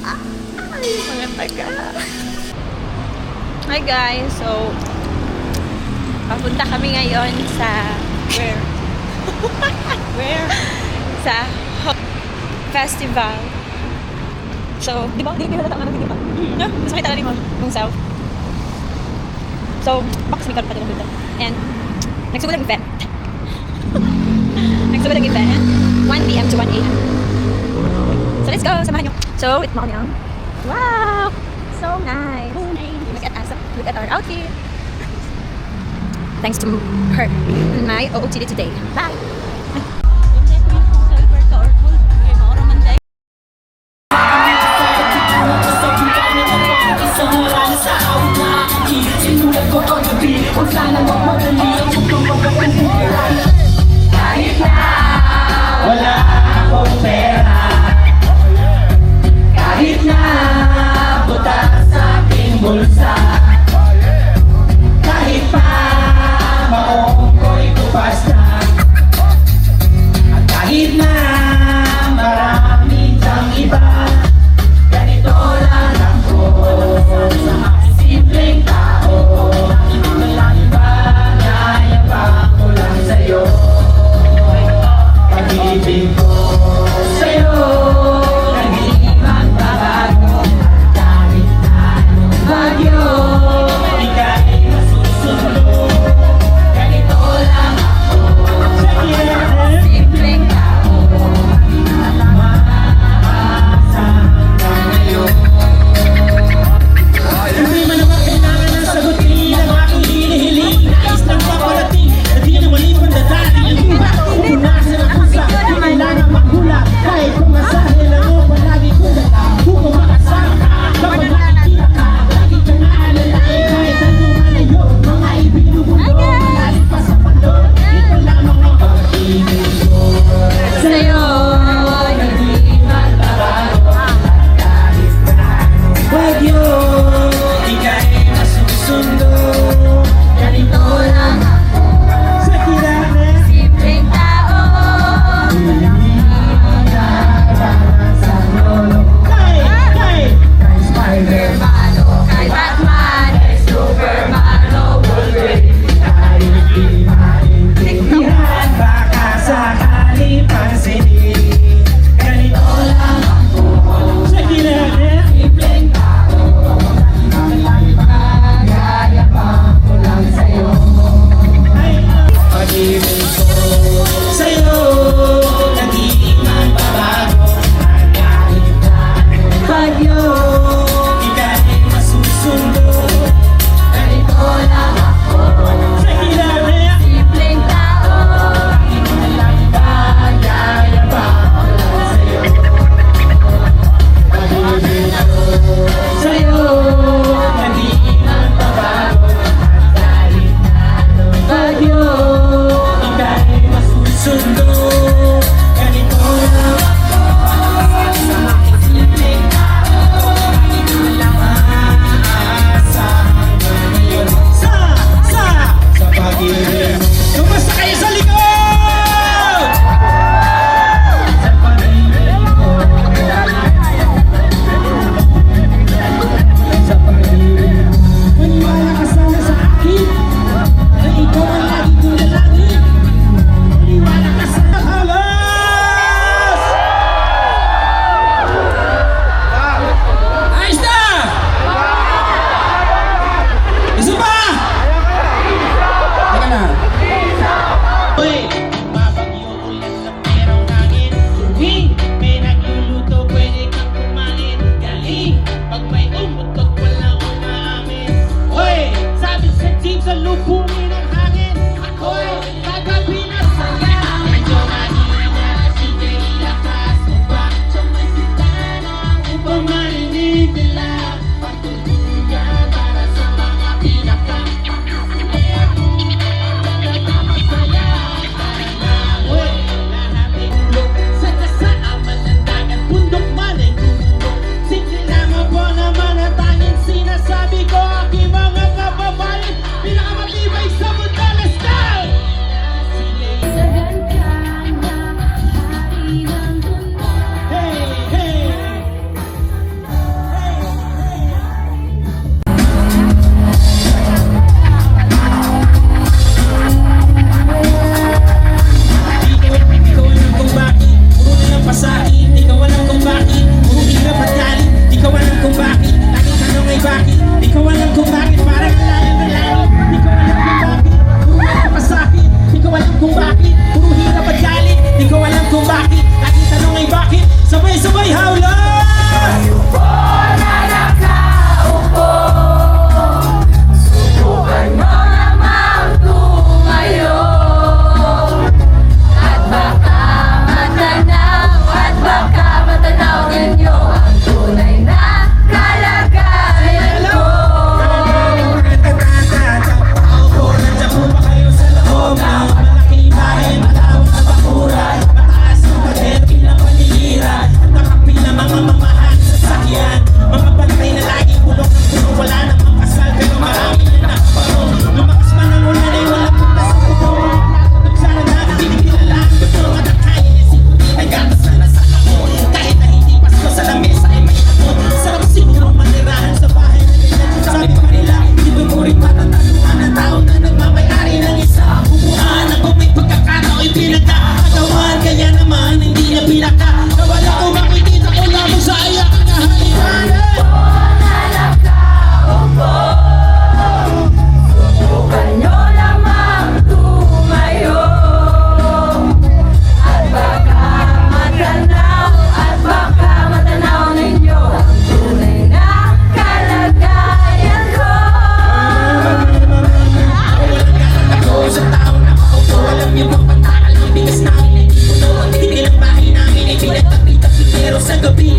Ay, mga taga. Hi guys, so papunta kami ngayon sa where? Where? Sa festival. So, di ba? Di ba natatang ano, di ba? No? Gusto may tala mo kung south. So, box may karoon pa din dito. And, nagsugod ang event. Nagsugod ang event. 1 p.m. to 1 a.m. So, let's go. Samahan nyo. So, it's morning. Wow! So nice. Look at us. Look at our outfit. Thanks to her and my OOTD today. Bye! Wala akong pera, kahit na butas sa aking bulsa, kahit pa maong ko'y kupas na,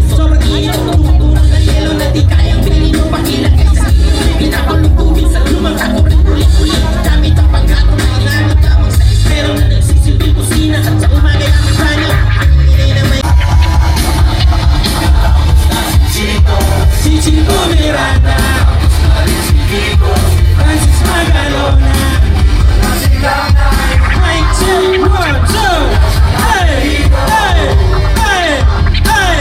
Sobrang init at tumutunan ng yelo na di kayang bilhin mo pakilang kaysa pinakulong tubig sa lumang kakurin ulit-ulit gamit ang panggatong na inanap lamang sa espero na nagsisilbing kusina at sa umaga ang banyo hindi na may si Chico Miranda Francis Magalona Mike J. Rojo Hey! Hey! Hey! Hey!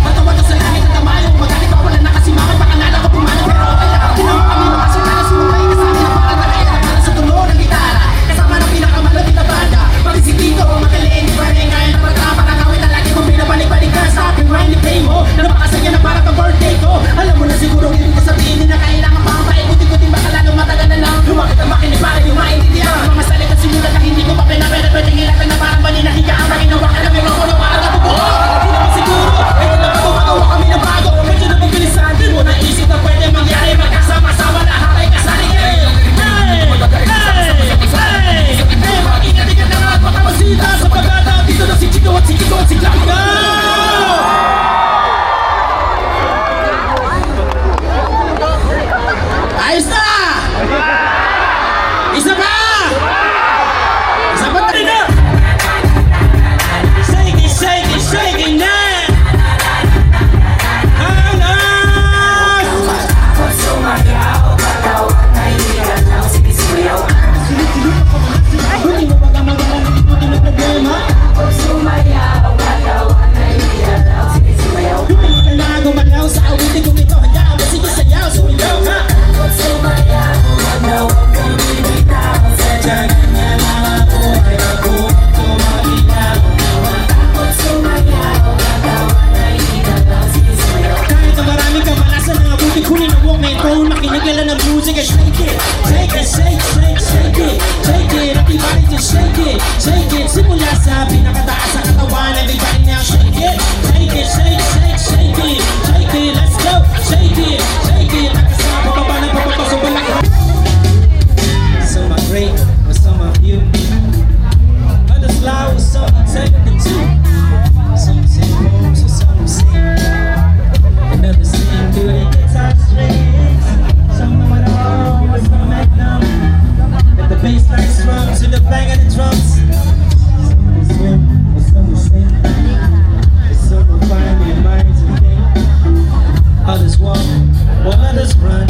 Matawag ka sa langit at tamayong magalit pa wala na kasi mama pakanala ko pumano pero okay lang tinawag kami mga sinala sumabay kasama na para na kaya para sa tulo ng gitara kasama ng pinakamalapit na banda pati si Tito magaling di pa rin kaya na magkama kakawin na lagi kong binabalik-balik ka sa aking rhyme play mo na napakasaya na para kang birthday ko alam mo na siguro hindi ko sabihin na kailangan pa ang paikutin-kutin baka lalo matagal na lang lumakit ang makinig para yung maintindihan mga salita simulat na hindi ko pa pinapere-pwedeng ilatan na parang maninahiga ang makinawa ka na mikropono para nabubuo hindi naman siguro ito na bago magawa kami ng bago medyo nabibilisan din mo naisip na pwede mangyari magkasama-sama lahat ay kasali hey! Hey! Hey! Hey! Hey! Mag-ingat-ingat na nga at baka masita sa pagkata dito na si Chico at si Kiko at si Clark ayos na! Isa pa! Isa pa tayo na! Shake it, shake it, shake it na! Alas! Hindi mo ba kamagalan ng ikutin ng problema? Hindi mo ka gumalaw sa awitin kung ito hayaan mo sige sayaw sumigaw ka! Kahit na maraming kamalasan ng abutin kunin ang walk na ito makinagala ng music and shake it shake it, shake, shake, shake it shake it, everybody just shake it shake it, simula sa pinakataas sa katawan everybody now shake it shake it, shake, shake, shake it shake it, let's go shake it nakasama pababa ng papapasok balak some are great, but some are few others loud, some are taken the two some sing homes, some sing another sing through the guitar strings some at home, some at them and the bass line strums and the bang of the drums some will swim, and some will sing and some will find their minds and think others walk, while others run